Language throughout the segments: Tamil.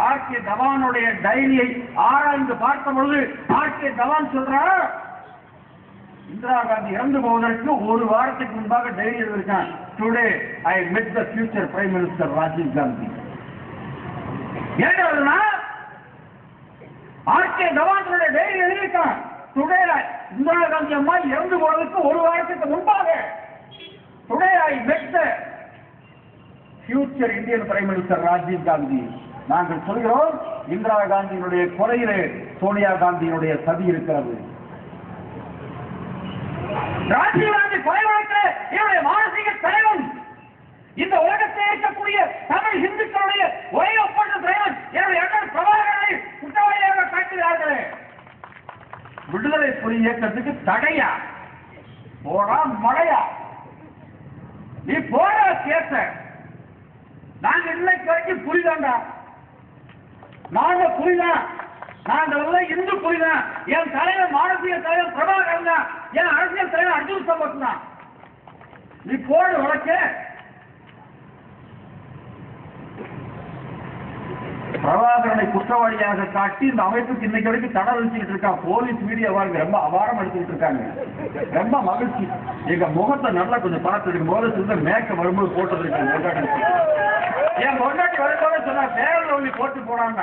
ஆர்கே தவானுடைய டைரியை ஆராய்ந்து பார்த்த பொழுது ஆர்கே தவான் சொல்றார், இந்திரா காந்தி இறந்து போவதற்கு ஒரு வாரத்துக்கு முன்பாக டைரி எழுதியிருக்கான். Today I met the future prime minister Rajiv Gandhi. ஏன்னா ஆர்கே தவானுடைய டைரி எழுதியிருக்கான். டுடே இந்திரா காந்தி அம்மா இறந்து போவதற்கு ஒரு வாரத்துக்கு முன்பாக today I met the future Indian prime minister Rajiv Gandhi. நாங்கள் சொல்கிறோம், இந்திரா காந்தியினுடைய கொலையிலே சோனியா காந்தியினுடைய சதி இருக்கிறது. ராஜீவ் காந்தி கொலை வழக்கில் என்னுடைய மானசீக தலைவன், இந்த உலகத்தில் இருக்கக்கூடிய தமிழ் இந்துக்களுடைய ஒரே ஒப்பந்த தலைவன் என்னுடைய அண்ணன் பிரபாகரனை குற்றவாளியாக காட்டுகிறார்களே. விடுதலை புலி இயக்கத்துக்கு தடையா? போடா மழையா, நீ போடா கேச. நாங்க இன்னைக்கு வரைக்கும் புலிதாண்டா, நாங்க புலிதான், நாங்கள் இந்து புலிதான். என் தலைவர் மானசீக தலைவர் பிரபாகரன் தான், என் அரசியல் தலைவர் அர்ஜுன் சம்பத் தான். நீ போடு வழக்க. பிரபாகரனை குற்றவாளியாக காட்டி இந்த அமைப்புக்கு இன்னைக்கு வரைக்கும் தடை வச்சுக்கிட்டு இருக்கான். போலீஸ் மீடியா வாழ்க்கை ரொம்ப அபாரம் எடுத்துக்கிட்டு இருக்காங்க. ரொம்ப மகிழ்ச்சி. எங்க முகத்தை நல்லா கொஞ்சம் பார்த்துருக்கு. போலீஸ் மேக்க வரும்போது போட்டது என் கொண்டாட்டி வரும்போது சொன்னா பேரல் ஒளி போட்டு போனாங்க.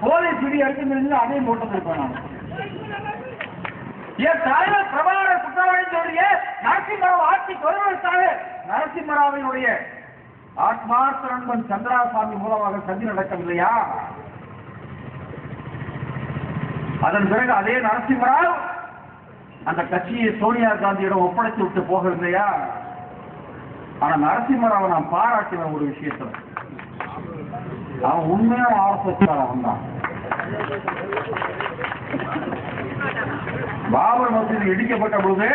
போலீஸ் மீடியா இருக்கு, அதையும் போட்டது இருப்பேன் நான். என் தலைவர் பிரபாகர குற்றவாளிகளுடைய நரசிம்மராவ் ஆட்சிக்கு வருவதற்காக நரசிம்மராவினுடைய ஆத்மார்த்த நண்பன் சந்திராசாமி மூலமாக சதி நடக்கவில்லையா? அதன் பிறகு அதே நரசிம்மராவ் அந்த கட்சியை சோனியா காந்தியிடம் ஒப்படைத்து விட்டு போகவில்லையா? ஆனா நரசிம்மராவை நான் பாராட்டின ஒரு விஷயத்துல, அவன் உண்மையான ஆர்எஸ்எஸ் தான். பாபர் மசூதி இடிக்கப்பட்ட பொழுது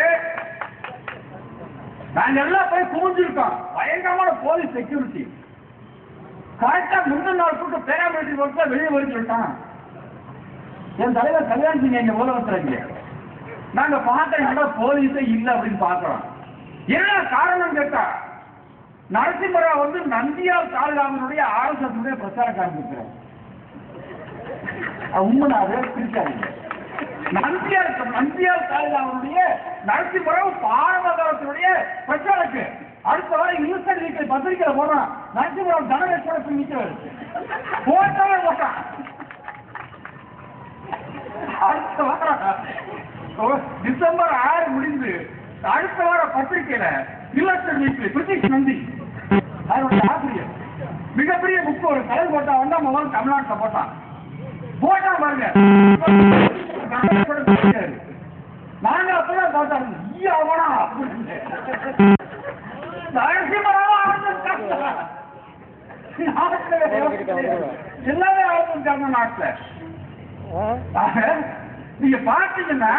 நாங்க எல்லாம் போய் குமிஞ்சிருக்கோம். பயங்கரமான போலீஸ் செக்யூரிட்டி. கரெக்டா முந்தின நாள் கூட்ட பேராமிலிட்டரி ஒர்க்ல வெளியே வர சொல்லிட்டான். என் தலைவர் கல்யாண் சிங் எங்க முதலமைச்சர், நாங்க பார்த்தா போலீஸே இல்லை அப்படின்னு பாக்குறோம். என்ன காரணம் கேட்டா, நரசிம்மராவ் நந்தியால் காளிதாசனுடைய ஆர்எஸ்எஸ் பிரச்சாரம் காண்பிக்கிறார். உண்மையாக பிரிச்சாங்க. நந்தியால் காளிதாசனுடைய நரசிம்மராவ் பாரம்பரியத்தினுடைய பிரச்சாரக்கு அடுத்த வாரம் யூனிவர்சிட்டி வீட்டில் பத்திரிகையில போறான். நரசிம்மராவ் தனவேஸ்வர நிற்கிறார். போட்டவே போட்டான். அடுத்த வாரம் டிசம்பர் 6 முடிந்து அடுத்த வாரம் பத்திரிகையில யூனிவர்சிட்டி வீட்டில் பிரிட்டிஷ் நந்தி அதனுடைய ஆசிரியர் மிகப்பெரிய புக்கு ஒரு கலை போட்டா முதல் தமிழ்நாட்டில் போட்டான். போட்டா பாருங்க. நாங்க அப்பதான் பார்த்தோம், எல்லாமே ஆரம்பிச்சாங்க நாட்டுல. நீங்க பாத்தீங்கன்னா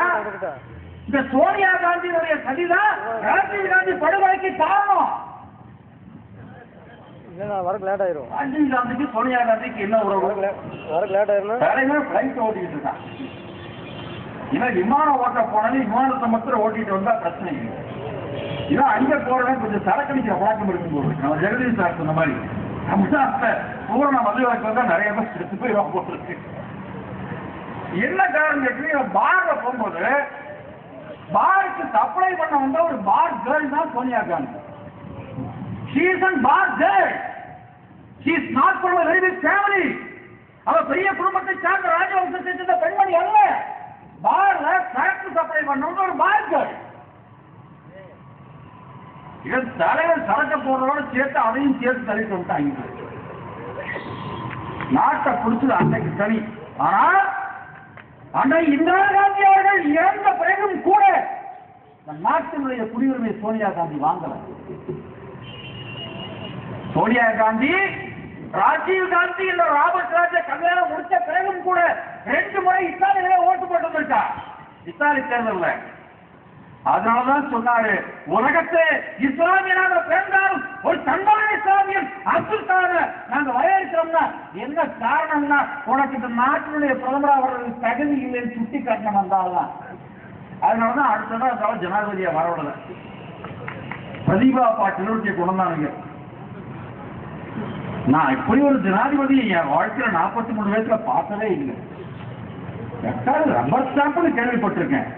இந்த சோனியா காந்தியினுடைய சதிதான் ராஜீவ் காந்தி படுகொலைக்கு காரணம். ராஜீவ் காந்திக்கு சோனியா காந்திக்கு என்ன உறவு? பிளைட் ஓட்டிட்டு இருக்கான். இவன் விமானம் ஓட்ட போனாலும் விமானத்தை மட்டும் ஓட்டிட்டு வந்தா பிரச்சனை இல்லை. இவன் அங்க போறவன் கொஞ்சம் சரக்கடிக்கிற பழக்கம் இருக்கும்போது நம்ம ஜெகதீஷ் சார் சொன்ன மாதிரி தமிழ்நாட்டுல பூரண மதுவிலக்கு வந்தா நிறைய பேர் செத்து போய் போட்டிருக்கு. என்ன காரணம் கேட்டு பார்ல போகும்போது பாருக்கு சப்ளை பண்ண வந்த ஒரு பார் கேர்ள் தான் Sonia Gandhi. She is a bar girl. She is not from a very big family. அவ பெரிய குடும்பத்தை சார்ந்த ராஜவம்சத்தை சேர்ந்த பெண்மணி அல்ல. பார்ல சரக்கு சப்ளை பண்ண ஒரு பார் கேர்ள். இதன் தலைவர் சரக்கு போடுறதோட சேர்த்து அதையும் சேர்த்து தள்ளிட்டு விட்டாங்க. நாட்டை பிடிச்சது அன்றைக்கு சனி. ஆனால் அன்றைக்கு இந்திரா காந்தி அவர்கள் இறந்த பிறகும் கூட நாட்டினுடைய குடியுரிமை சோனியா காந்தி வாங்கல. சோனியா காந்தி ராஜீவ் காந்தி என்ற ராபர்ட் ராஜா கல்யாணம் முடிச்ச பிறகும் கூட 2 முறை இத்தாலியிலே ஓட்டு போட்டு வந்திருக்கா இத்தாலி தேர்தல்ல. அதனாலதான் சொன்னாரு, உலகத்தை இஸ்லாமியனாக பிறந்தாலும் ஒரு தன்மான இஸ்லாமியன் அப்துல்கான நாங்க வரவேற்கிறோம்னா என்ன காரணம்னா உனக்கு இந்த நாட்டினுடைய பிரதமராக வர்றதுக்கு தகுதி இல்லைன்னு சுட்டி காட்டணும் வந்தால்தான். அதனாலதான் அடுத்ததான் ஜனாதிபதியா வரவிடல. பிரதீபா பாட்டிலுடைய குணம் தானுங்க. நான் இப்படி ஒரு ஜனாதிபதி என் வாழ்க்கையில 43 வயசுல பார்த்ததே இல்லை. ரப்பர் ஸ்டாம்ப்னு கேள்விப்பட்டிருக்கேன்.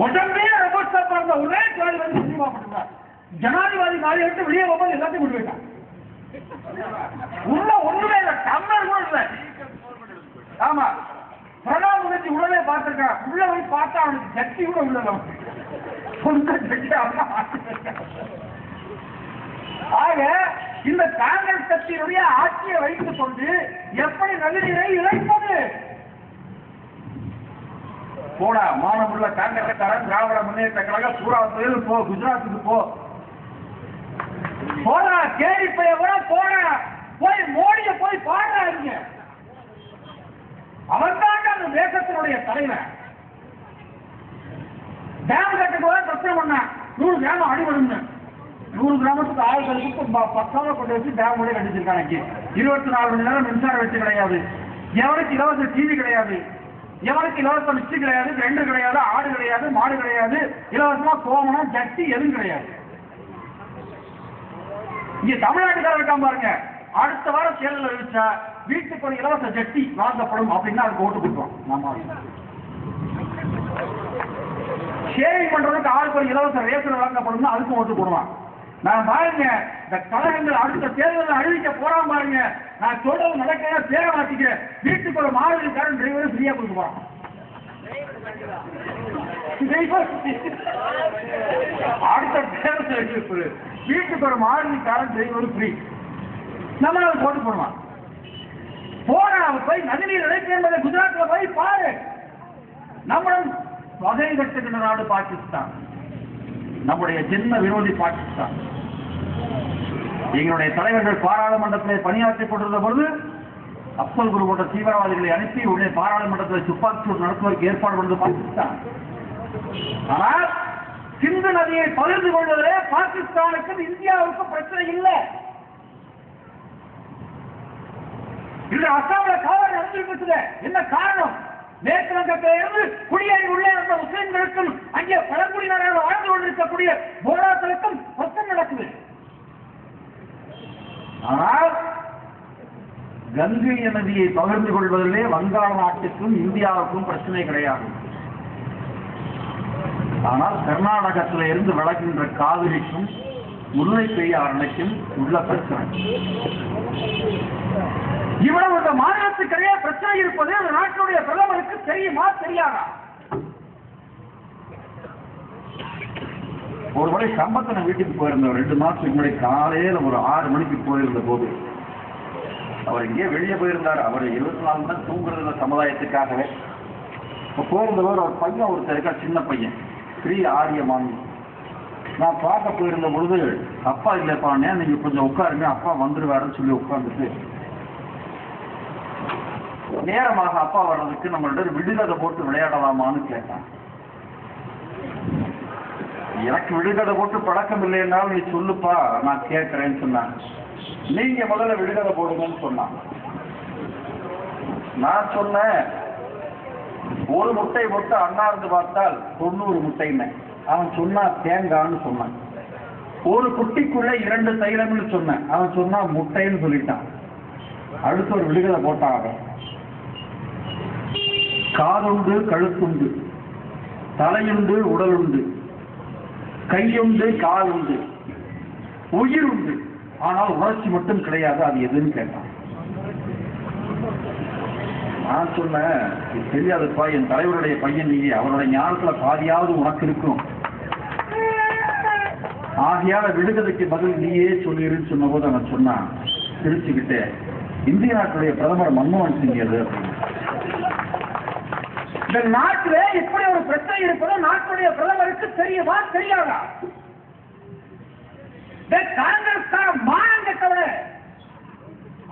உடம்பே ரப்பர் ஸ்டாம்ப் இருந்த ஒரே கேள்வி வந்து சினிமாப்பட்டிருக்கார். ஜனாதிபதி நாளை விட்டு வெளியே போகும்போது எல்லாத்தையும் கொண்டு போயிட்டான். உள்ள ஒண்ணுமே இல்லை, டம்ளர் கூட இல்லை. ஆமா, பிரணாப் முகர்ஜி உள்ளவே பார்த்திருக்கான். உள்ள போய் பார்த்தா அவனுக்கு சக்தி கூட உள்ள ஆக இந்த காங்கிரஸ் கட்சியினுடைய ஆட்சியை வைத்துக் கொண்டு எப்படி நதிநீரை இழைப்பது? போடா மானமுள்ள காங்கிரஸ்காரன், திராவிட முன்னேற்ற கழக சூறாவளியில் போ, குஜராத்துக்கு போ, போடா கேரி போடா, போய் மோடிய போய் பாடுறாங்க. அவன் தான் அந்த தேசத்தினுடைய தலைவர். டேம் கட்டுக்கு பிரச்சனை பண்ண 100 கிராமம் அடிபடும். 100 கிராமத்துக்கு ஆளுகளுக்கு 10 கொண்டு வச்சு டேம் கூட கட்டிச்சிருக்காங்க. 24 மணி நேரம் மின்சாரம் வச்சு கிடையாது. எவனுக்கு இலவச டிவி கிடையாது, எவனுக்கு இலவச மிச்சி கிடையாது, ரெண்டு கிடையாது, ஆடு கிடையாது, மாடு கிடையாது, இலவசமா கோமனம் ஜட்டி எதுவும் கிடையாது. இங்க தமிழ்நாட்டுக்காரர் இருக்காம பாருங்க, அடுத்த வாரம் தேர்தல் அறிவிச்சா வீட்டுக்கு ஒரு இலவச ஜட்டி வாங்கப்படும் அப்படின்னா அதுக்கு ஓட்டு கொடுப்போம். நாம ஷேவிங் பண்றதுக்கு ஆளுக்கு ஒரு இலவச ரேஷன் வழங்கப்படும் அதுக்கும் ஓட்டு போடுவான். நான் பாருங்க, இந்த கழகங்கள் அடுத்த தேர்தல் அறிவிக்க போறான் பாருங்க. நான் சொல்றது நடக்க பேர மாட்டிக்கிறேன். வீட்டுக்கு ஒரு மாறுதி காரன் டிரைவர் ஃப்ரீயா கொடுக்க போறான். அடுத்த தேர்தல் அறிவிப்பு வீட்டுக்கு ஒரு மாறுதி காரன் டிரைவர் ஃப்ரீ. நம்ம அதை போட்டு போடுவான். போன போய் நதிநீர் இணைப்பு என்பதை குஜராத்ல போய் பாரு. நம்மளும் வகை கட்டுகின்ற நாடு பாகிஸ்தான், நம்முடைய ஜென்ம விரோதி பாகிஸ்தான். எங்களுடைய தலைவர்கள் பாராளுமன்றத்தில் பணியாற்றிக் கொண்டிருந்த பொழுது அப்சல் குரு போன்ற தீவிரவாதிகளை அனுப்பி உடனே பாராளுமன்றத்தில் துப்பாக்கிச்சூடு நடத்துவதற்கு ஏற்பாடு பண்ணது பாகிஸ்தான். ஆனால் சிந்து நதியை பகிர்ந்து கொள்வதிலே பாகிஸ்தானுக்கும் இந்தியாவுக்கும் பிரச்சனை இல்லை. இன்று அசாமில காவல் நடந்துட்டு என்ன காரணம்? மேற்கு வங்கத்திலிருந்து குடியேறி உள்ளே வந்த முஸ்லிம்களுக்கும் அங்கே பழங்குடியினராக வாழ்ந்து கொண்டிருக்கக்கூடிய போராக்களுக்கும் பிரச்சனை நடக்குது. ஆனால் கங்கை நதியை பகிர்ந்து கொள்வதிலே வங்காள நாட்டுக்கும் இந்தியாவுக்கும் பிரச்சனை கிடையாது. ஆனால் கர்நாடகத்தில் இருந்து விளக்குகின்ற காவிரிக்கும் முல்லை பெரியார் அணைக்கும் உள்ள பிரச்சனை. இவ்வளவு இந்த மாநிலத்துக்கிடையே பிரச்சனை இருப்பது அந்த நாட்டினுடைய பிரதமருக்கு தெரியுமா தெரியாதா? ஒரு முறை சம்பத்தன வீட்டுக்கு போயிருந்தவர் 2 மாசத்துக்கு முன்னாடி காலையில ஒரு 6 மணிக்கு போயிருந்த போது அவர் இங்கே வெளியே போயிருந்தார். அவர் 24 மணி தூங்குறதுல சமுதாயத்துக்காகவே போயிருந்தவர். ஒரு பையன் ஒருத்தர் இருக்கா, சின்ன பையன், ஸ்ரீ ஆரியமான். நான் பார்க்க போயிருந்த பொழுது அப்பா இல்லப்பா, நீங்க கொஞ்சம் உட்காருங்க, அப்பா வந்துருவாருன்னு சொல்லி உட்கார்ந்துட்டு நேரமாக அப்பா வர்றதுக்கு நம்மள்ட்ட விடுகதை போட்டு விளையாடலாமான்னு கேட்டான். எனக்கு விடுகதை போட்டு பழக்கம் இல்லை என்றால் நீ சொல்லுப்பா நான் கேட்கிறேன்னு சொன்னான். நீங்க முதல்ல விடுகதை போடுங்கன்னு சொன்னான். நான் சொன்னேன், ஒரு முட்டை போட்டு அண்ணாந்து பார்த்தால் 90 முட்டைன்னு. அவன் சொன்னா தேங்கான்னு சொன்னான். ஒரு குட்டிக்குள்ள 2 தைலம்னு சொன்னேன். அவன் சொன்னா முட்டைன்னு சொல்லிட்டான். அடுத்து ஒரு விடுகதை போட்டான். காதுண்டு கழுத்துண்டு, தலையுண்டு உடலுண்டு, கையுண்டு காலுண்டு, உயிர் உண்டு, ஆனால் உணர்ச்சி மட்டும் கிடையாது, அது எதுன்னு கேட்டான். நான் சொன்னேன், தெரியாதுப்பா, என் தலைவருடைய பையன் நீ, அவருடைய ஞானத்துல பாதியாவது உனக்கு இருக்கும், ஆகையால விடுகதைக்கு பதில் நீயே சொல்லிருன்னு சொன்ன போது அவன் சொன்னான் சிரிச்சுக்கிட்டே, இந்திய நாட்டுடைய பிரதமர் மன்மோகன் சிங் அது. இந்த நாட்டிலே இப்படி ஒரு பிரச்சனை இருப்பது நாட்டுடைய பிரதமருக்கு தெரியுமா தெரியாதா? காங்கிரஸ் மானம் கட்டவன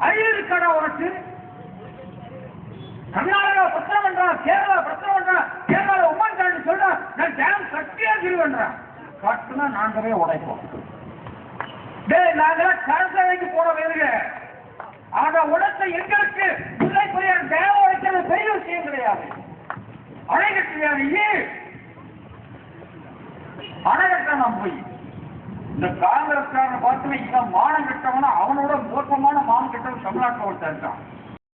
அறிவு இருக்காடா உனக்கு? கர்நாடகா பிரச்சனை பண்றான், கேரளா பிரச்சனை பண்றான், கேரளா உமன் சாண்டி சொல்றான், நான் டேம் கட்டியா திருவன்றான். கட்டுனா நாங்களே உடைப்போம். நாங்கள கரசவைக்கு போட வேணுங்க. ஆக உடத்த எங்களுக்கு முல்லை பெரியார் டேம் உடைக்கிறது பெரிய விஷயம் கிடையாது. அணை கட்டுவியா நீ? அணை கட்ட நான் போய் இந்த காங்கிரஸ்காரனை பார்த்து இவன் மானம் கட்டவனா அவனோட மோசமான மானம் கட்டவன் தமிழ்நாட்டில் ஒருத்தர் இருக்கான்.